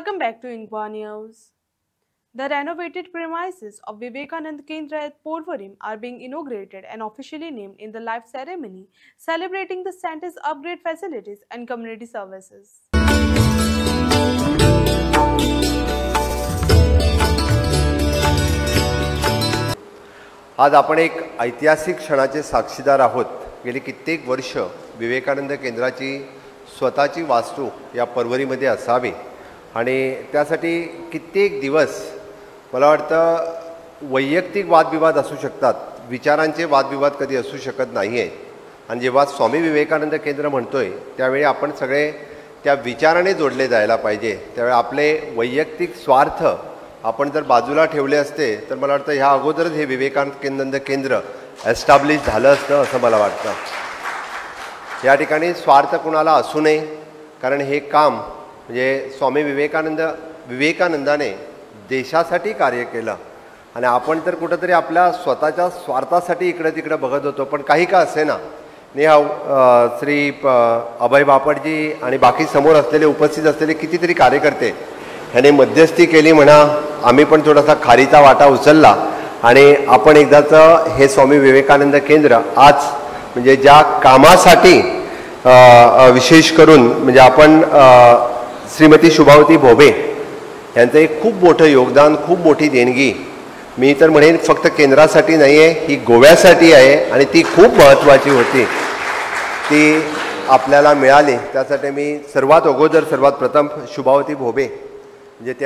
Welcome back to Inqua News. The renovated premises of Vivekanand Kendra at Porvorim are being inaugurated and officially named in the live ceremony, celebrating the center's upgrade facilities and community services. आज आपण एक ऐतिहासिक क्षणाचे साक्षीदार आहोत। गेली कित्येक वर्ष विवेकानंद केंद्राची स्वतःची वास्तू या पर्वरीमध्ये असावी आणि त्यासाठी कित्येक दिवस मला वाटतं वैयक्तिक वादविवाद असू शकतात, विचारांचे वादविवाद कधी असू शकत नाही आहे। आणि जेव्हा स्वामी विवेकानंद केंद्र म्हणतोय त्यावेळी आपण सगळे त्या विचाराने जोडले जायला पाहिजे। त्यावेळी आपले वैयक्तिक स्वार्थ आपण जर बाजूला ठेवले असते तर मला वाटतं ह्या अगोदरच हे विवेकानंद केंद्र एस्टॅब्लिश झालं असतं असं मला वाटतं। या ठिकाणी स्वार्थ कुणाला असू नये, कारण हे काम म्हणजे स्वामी विवेकानंदाने देशासाठी कार्य केलं आणि आपण तर कुठंतरी आपल्या स्वतःच्या स्वार्थासाठी इकडे तिकडे बघत होतो। पण काही का असे ना, श्री अभय बापटजी आणि बाकी समोर असलेले उपस्थित असलेले कितीतरी कार्यकर्ते ह्याने मध्यस्थी केली म्हणा, आम्ही पण थोडासा खारीचा वाटा उचलला आणि आपण एकदाचं हे स्वामी विवेकानंद केंद्र आज म्हणजे ज्या कामासाठी विशेष करून म्हणजे आपण श्रीमती शुभावती भोबे यांचं एक खूप मोठं योगदान, खूप मोठी देणगी मी तर म्हणेन फक्त केंद्रासाठी नाही आहे, ही गोव्यासाठी आहे आणि ती खूप महत्त्वाची होती, ती आपल्याला मिळाली। त्यासाठी मी सर्वात प्रथम शुभावती भोबे म्हणजे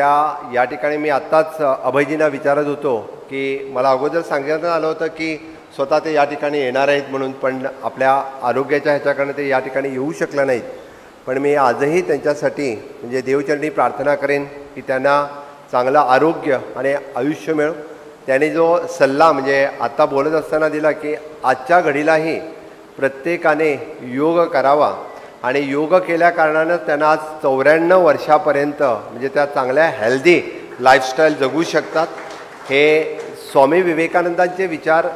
या ठिकाणी मी आत्ताच अभयजींना विचारत होतो की मला अगोदर सांगण्यात आलं होतं की स्वतः ते या ठिकाणी येणार आहेत म्हणून, पण आपल्या आरोग्याच्या ह्याच्याकडनं ते या ठिकाणी येऊ शकलं नाहीत। पण मी आजही त्यांच्यासाठी म्हणजे देवचरणी प्रार्थना करेन की त्यांना चांगलं आरोग्य आणि आयुष्य मिळो। त्याने जो सल्ला म्हणजे आत्ता बोलत असताना दिला की आजच्या घडीलाही प्रत्येकाने योग करावा आणि योग केल्या कारणानं त्यांना आज 94 वर्षापर्यंत म्हणजे त्या चांगल्या हेल्दी लाईफस्टाईल जगू शकतात। हे स्वामी विवेकानंदांचे विचार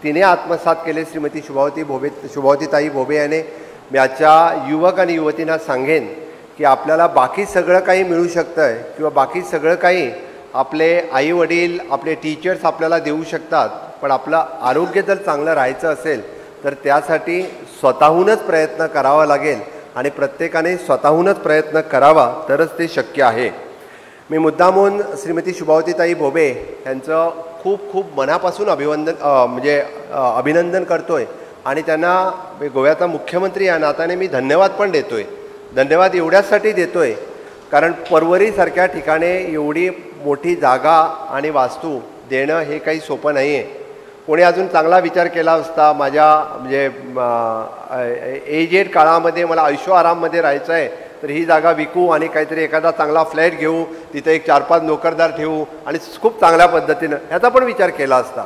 तिने आत्मसात केले श्रीमती शुभावतीताई भोबे याने। मी आजच्या युवक आणि युवतींना सांगेन की आपल्याला बाकी सगळं काही मिळू शकतं आहे किंवा बाकी सगळं काही आपले आई वडील आपले टीचर्स आपल्याला देऊ शकतात, पण आपलं आरोग्य जर चांगलं राहायचं असेल तर त्यासाठी स्वतःहूनच प्रयत्न करावा लागेल आणि प्रत्येकाने स्वतःहूनच प्रयत्न करावा तरच ते शक्य आहे। मी मुद्दामून श्रीमती शुभावतीताई भोबे यांचं खूप खूप मनापासून अभिनंदन करतोय आणि त्यांना गोव्याचा मुख्यमंत्री या नात्याने मी धन्यवाद पण देतोय। धन्यवाद एवढ्यासाठी देतोय कारण पर्वरीसारख्या ठिकाणी एवढी मोठी जागा आणि वास्तू देणं हे काही सोपं नाही आहे। कोणी अजून चांगला विचार केला असता, माझ्या म्हणजे एजेड काळामध्ये मला ऐशो आराममध्ये राहायचं आहे तर ही जागा विकू आणि काहीतरी एखादा चांगला फ्लॅट घेऊ, तिथे एक 4-5 नोकरदार ठेवू आणि खूप चांगल्या पद्धतीनं ह्याचा पण विचार केला असता।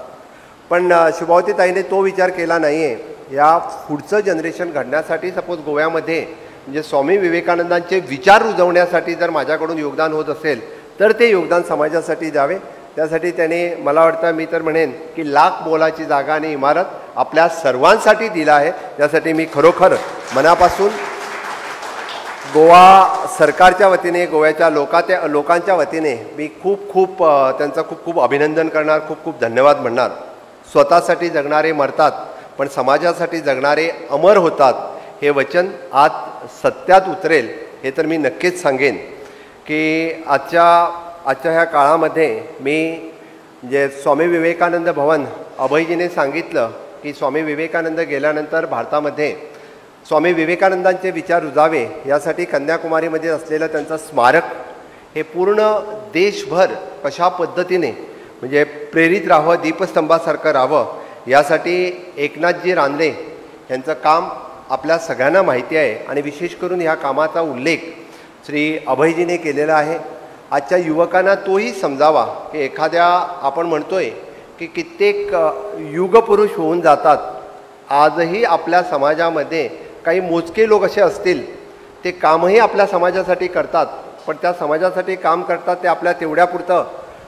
पण शुभावतीताईने तो विचार केला नाही आहे। या पुढचं जनरेशन घडण्यासाठी सपोज गोव्यामध्ये म्हणजे स्वामी विवेकानंदांचे विचार रुजवण्यासाठी जर माझ्याकडून योगदान होत असेल तर ते योगदान समाजासाठी द्यावे। त्यासाठी त्याने मला वाटतं मी तर म्हणेन की लाख मोलाची जागा आणि इमारत आपल्या सर्वांसाठी दिला आहे। त्यासाठी मी खरोखर मनापासून गोवा सरकारच्या वतीने गोव्याच्या लोकांच्या वतीने मी खूप त्यांचं खूप अभिनंदन करणार, खूप धन्यवाद म्हणणार। स्वतःसाठी जगणारे मरतात पण समाजासाठी जगणारे अमर होतात हे वचन आज सत्यात उतरेल हे तर मी नक्कीच सांगेन की आजच्या ह्या काळामध्ये मी म्हणजे स्वामी विवेकानंद भवन अभयजीने सांगितलं की स्वामी विवेकानंद गेल्यानंतर भारतामध्ये स्वामी विवेकानंदांचे विचार रुजावे यासाठी कन्याकुमारीमध्ये असलेलं त्यांचं स्मारक हे पूर्ण देशभर कशा पद्धतीने म्हणजे प्रेरित राहावं, दीपस्तंभासारखं राहावं यासाठी एकनाथजी रानडे यांचं काम आपल्या सगळ्यांना माहिती आहे आणि विशेष करून ह्या कामाचा उल्लेख श्री अभयजीने केलेला आहे। आजच्या युवकांना तोही समजावा की एखाद्या आपण म्हणतोय की कित्येक युगपुरुष होऊन जातात, आजही आपल्या समाजामध्ये काही मोजके लोक असे असतील ते कामही आपल्या समाजासाठी करतात, पण त्या समाजासाठी काम करतात ते आपल्या तेवढ्यापुरतं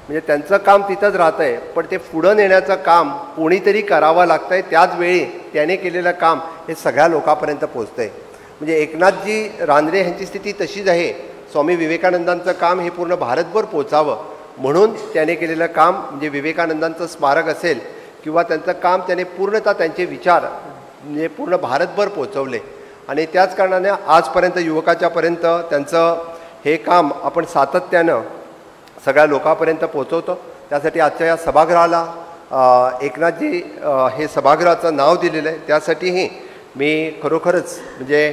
म्हणजे त्यांचं काम तिथंच राहतं आहे, पण ते पुढं नेण्याचं काम कोणीतरी करावं लागतं आहे। त्याच वेळी त्याने केलेलं काम हे सगळ्या लोकांपर्यंत पोचतं आहे। म्हणजे एकनाथजी रानडे यांची स्थिती तशीच आहे स्वामी विवेकानंदांचं काम हे पूर्ण भारतभर पोचावं म्हणून त्याने केलेलं काम म्हणजे विवेकानंदांचं स्मारक असेल किंवा त्यांचं काम त्याने पूर्णतः त्यांचे विचार म्हणजे पूर्ण भारतभर पोचवले आणि त्याच कारणाने आजपर्यंत युवकाच्यापर्यंत त्यांचं हे काम आपण सातत्यानं सगळ्या लोकांपर्यंत पोचवतो। त्यासाठी आजच्या या सभागृहाला एकनाथजी हे सभागृहाचं नाव दिलेलं आहे, त्यासाठीही मी खरोखरच म्हणजे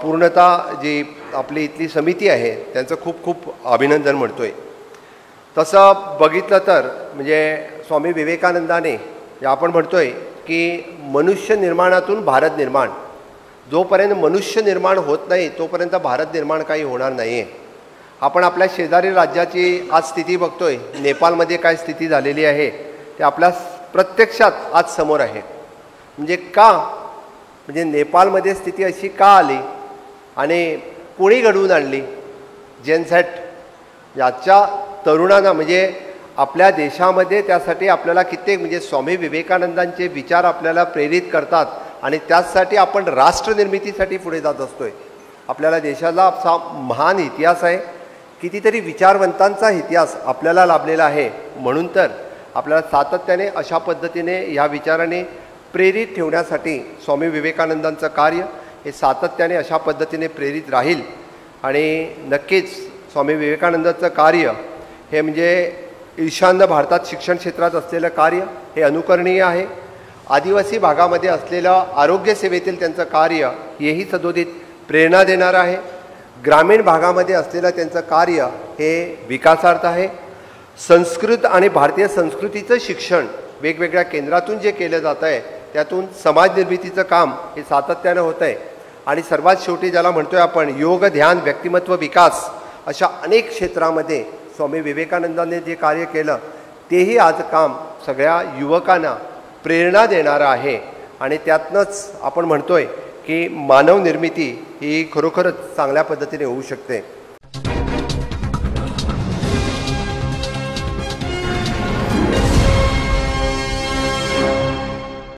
पूर्णतः जी आपली इथली समिती आहे त्यांचं खूप खूप अभिनंदन म्हणतोय। तसं बघितलं तर म्हणजे स्वामी विवेकानंदाने आपण म्हणतोय की मनुष्य निर्माणातून भारत निर्माण, जोपर्यंत मनुष्य निर्माण होत नाही तोपर्यंत भारत निर्माण काही होणार नाही आहे। आपण आपल्या शेजारी राज्याची आज स्थिती बघतोय, नेपाळमध्ये काय स्थिती झालेली आहे ते आपल्या प्रत्यक्षात आज समोर आहे। म्हणजे का म्हणजे नेपाळमध्ये स्थिती अशी का आली आणि कोणी घडवून आणली? जेनझेट याच्या तरुणांना म्हणजे आपल्या देशामध्ये त्यासाठी आपल्याला कित्येक म्हणजे स्वामी विवेकानंदांचे विचार आपल्याला प्रेरित करतात आणि त्यासाठी आपण राष्ट्रनिर्मितीसाठी पुढे जात असतोय। आपल्याला देशाला असा महान इतिहास आहे, कितीतरी विचारवंतांचा इतिहास आपल्याला लाभलेला आहे, म्हणून तर आपल्याला सातत्याने अशा पद्धतीने ह्या विचाराने प्रेरित ठेवण्यासाठी स्वामी विवेकानंदांचं कार्य हे सातत्याने अशा पद्धतीने प्रेरित राहील आणि नक्कीच स्वामी विवेकानंदांचं कार्य हे म्हणजे ईशान्य भारतात शिक्षण क्षेत्रात असलेलं कार्य हे अनुकरणीय आहे। आदिवासी भागामध्ये असलेलं आरोग्य सेवेतील त्यांचं कार्य हेही सदोदित प्रेरणा देणारं आहे। ग्रामीण भागामध्ये असलेलं त्यांचं कार्य हे विकासार्थ आहे। संस्कृत आणि भारतीय संस्कृतीचं शिक्षण वेगवेगळ्या केंद्रातून जे केलं जात आहे त्यातून समाज निर्मितीचं काम हे सातत्यानं होत आहे आणि सर्वात शेवटी ज्याला म्हणतोय आपण योग ध्यान व्यक्तिमत्व विकास अशा अनेक क्षेत्रामध्ये स्वामी विवेकानंदांनी जे कार्य केलं तेही आज काम सगळ्या युवकांना प्रेरणा देणारं आहे आणि त्यातनंच आपण म्हणतोय की मानव निर्मिती ही खरोखरच चांगल्या पद्धतीने होऊ शकते।